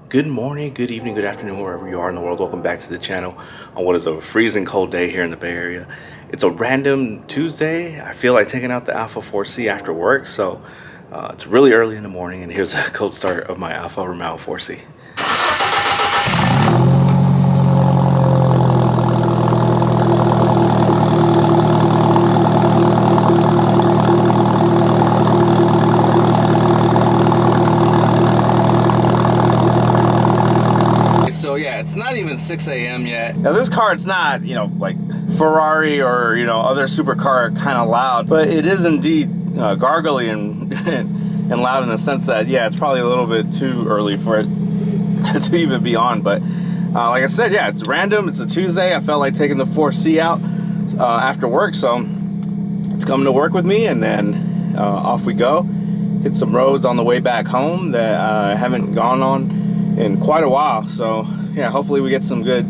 Good morning, good evening, good afternoon, wherever you are in the world. Welcome back to the channel on what is a freezing cold day here in the Bay Area. It's a random Tuesday. I feel like taking out the Alfa 4C after work, so it's really early in the morning, and here's a cold start of my Alfa Romeo 4C. So yeah, it's not even 6 a.m. yet. Now this car, it's not, like Ferrari or, other supercar kind of loud, but it is indeed gargly and, and loud in the sense that, yeah, it's probably a little bit too early for it to even be on. But like I said, yeah, it's random. It's a Tuesday. I felt like taking the 4C out after work, so it's coming to work with me, and then off we go. Hit some roads on the way back home that I haven't gone on in quite a while, so yeah, hopefully we get some good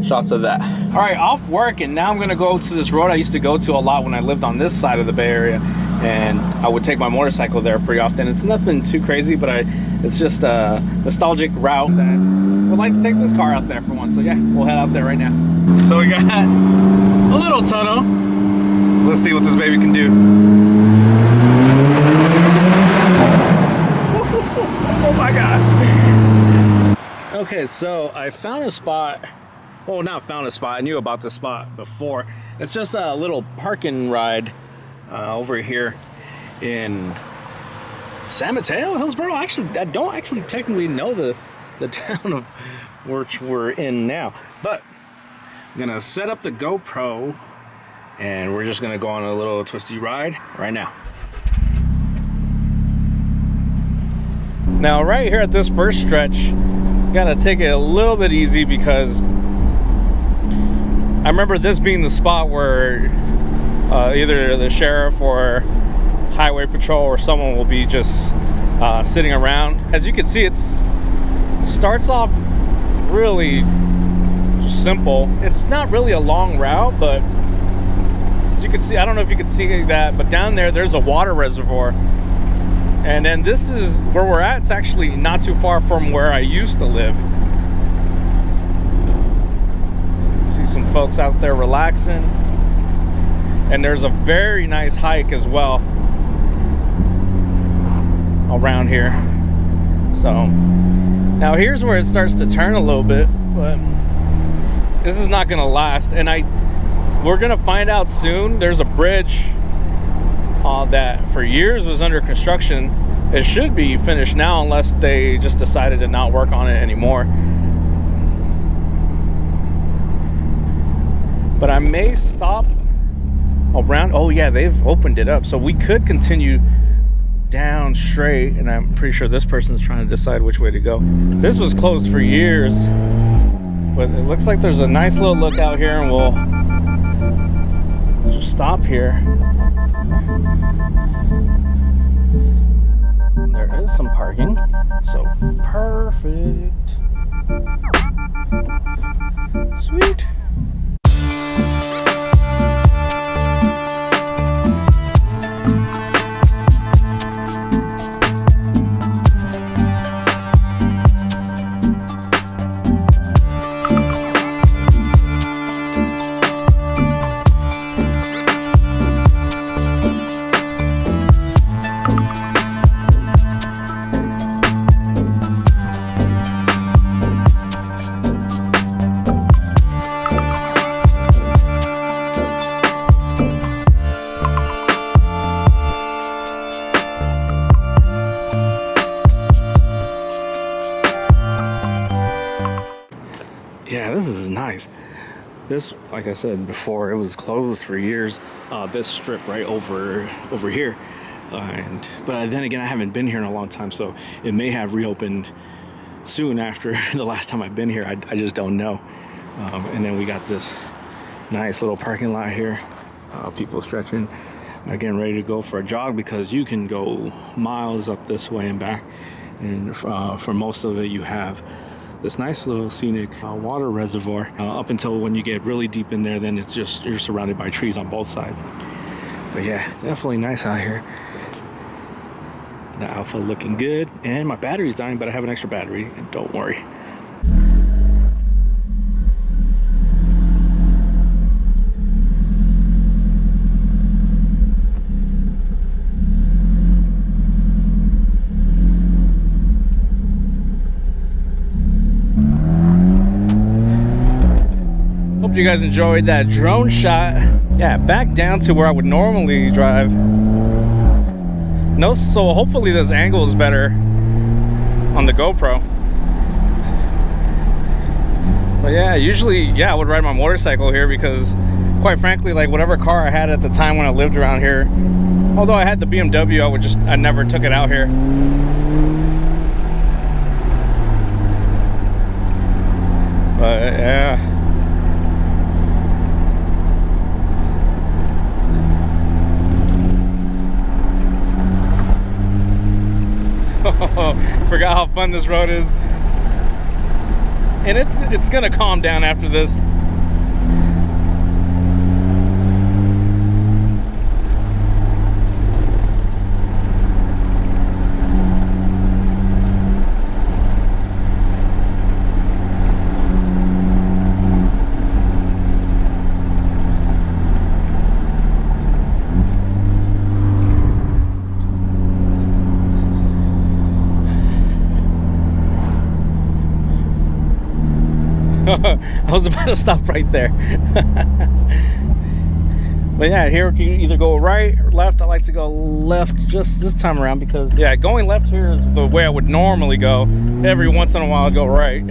shots of that. All right, off work, and now I'm gonna go to this road I used to go to a lot when I lived on this side of the Bay Area, and I would take my motorcycle there pretty often. It's nothing too crazy, but it's just a nostalgic route that I would like to take this car out there for once. So yeah, we'll head out there right now. So we got a little tunnel. Let's see what this baby can do. Oh my God. Okay, so I found a spot. Well, not found a spot. I knew about this spot before. It's just a little parking ride over here in San Mateo, Hillsborough. Actually, I don't actually technically know the town of which we're in now. But I'm gonna set up the GoPro, and we're just gonna go on a little twisty ride right now. Now, right here at this first stretch, gotta take it a little bit easy because I remember this being the spot where either the sheriff or highway patrol or someone will be just sitting around. As you can see, it starts off really simple. It's not really a long route, but as you can see, I don't know if you can see that, but down there's a water reservoir. And then this is where we're at. It's actually not too far from where I used to live. See some folks out there relaxing. And there's a very nice hike as well around here. So now here's where it starts to turn a little bit, but this is not gonna last. And we're gonna find out soon. There's a bridge that for years was under construction. It should be finished now unless they just decided to not work on it anymore. But I may stop around. Oh yeah, they've opened it up, so we could continue down straight, and I'm pretty sure this person's trying to decide which way to go. This was closed for years, but it looks like there's a nice little lookout here, and we'll just stop here. There is some parking, so perfect. Sweet. Yeah, this is nice. This, like I said before, it was closed for years. This strip right over here, but then again, I haven't been here in a long time, so it may have reopened soon after the last time I've been here. I just don't know. And then we got this nice little parking lot here. People stretching, getting ready to go for a jog because you can go miles up this way and back. And for most of it, you have this nice little scenic water reservoir up until when you get really deep in there, then it's just, you're surrounded by trees on both sides. But yeah, definitely nice out here. The Alfa looking good, and my battery's dying, but I have an extra battery, and don't worry. Hope you guys enjoyed that drone shot. Yeah, back down to where I would normally drive. No, so hopefully this angle is better on the GoPro. But yeah, usually, yeah, I would ride my motorcycle here because, quite frankly, like whatever car I had at the time when I lived around here, although I had the BMW, I never took it out here. But yeah. Forgot how fun this road is, and it's gonna calm down after this. I was about to stop right there. But yeah, here you can either go right or left. I like to go left just this time around because, yeah, going left here is the way I would normally go. Every once in a while I'd go right.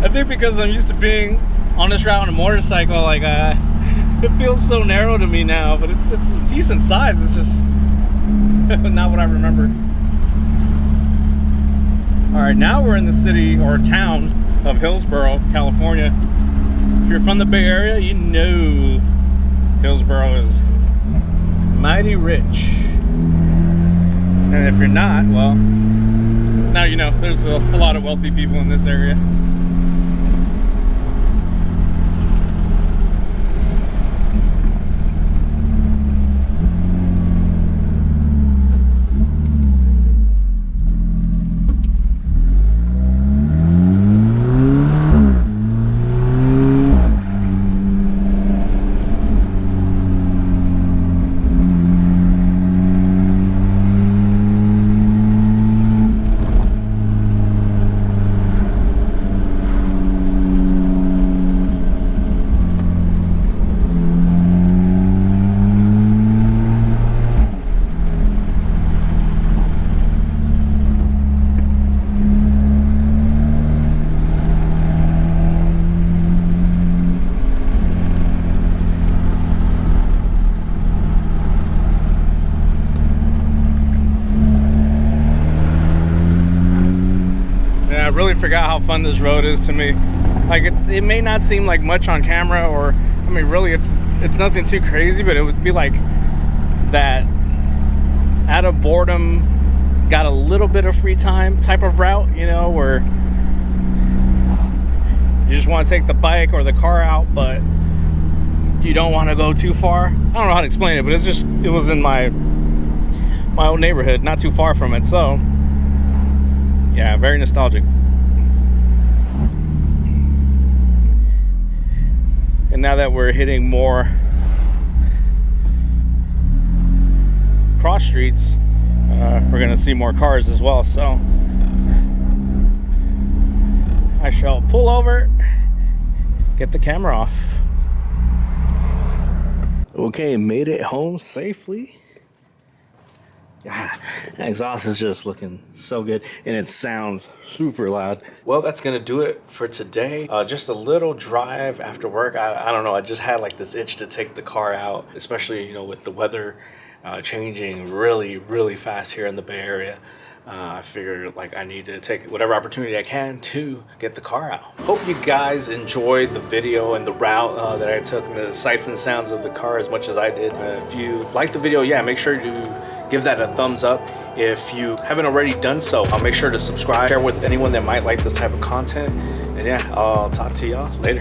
I think because I'm used to being on this route on a motorcycle, like it feels so narrow to me now, but it's a decent size. It's just not what I remember. All right, now we're in the city or town of Hillsborough, California. If you're from the Bay Area, you know Hillsborough is mighty rich. And if you're not, well, now you know there's a lot of wealthy people in this area. I really forgot how fun this road is to me. Like it may not seem like much on camera, or I mean really it's nothing too crazy, but it would be like that out of boredom, got a little bit of free time type of route, you know, where you just want to take the bike or the car out, but you don't want to go too far. I don't know how to explain it, but it was in my old neighborhood, not too far from it. So yeah, very nostalgic. And now that we're hitting more cross streets, we're gonna see more cars as well. So I shall pull over, get the camera off. Okay, made it home safely. Ah, that exhaust is just looking so good, and it sounds super loud. Well, that's gonna do it for today. Just a little drive after work. I don't know, I just had like this itch to take the car out, especially, you know, with the weather changing really fast here in the Bay Area. I figured like I need to take whatever opportunity I can to get the car out. Hope you guys enjoyed the video and the route that I took and the sights and sounds of the car as much as I did. If you liked the video, yeah, make sure to give that a thumbs up. If you haven't already done so, I'll make sure to subscribe, share with anyone that might like this type of content. And yeah, I'll talk to y'all later.